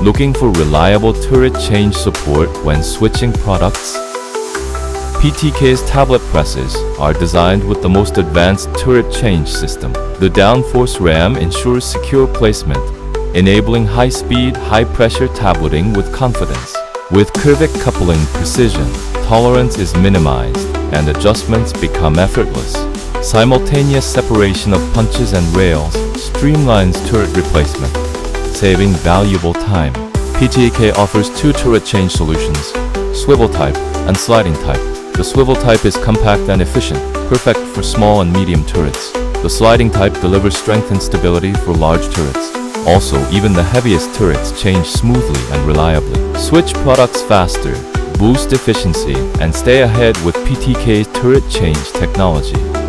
Looking for reliable turret change support when switching products? PTK's tablet presses are designed with the most advanced turret change system. The downforce RAM ensures secure placement, enabling high-speed, high-pressure tableting with confidence. With Curvic Coupling precision, tolerance is minimized and adjustments become effortless. Simultaneous separation of punches and rails streamlines turret replacement, saving valuable time. PTK offers two turret change solutions, swivel type and sliding type. The swivel type is compact and efficient, perfect for small and medium turrets. The sliding type delivers strength and stability for large turrets. Also, even the heaviest turrets change smoothly and reliably. Switch products faster, boost efficiency, and stay ahead with PTK's turret change technology.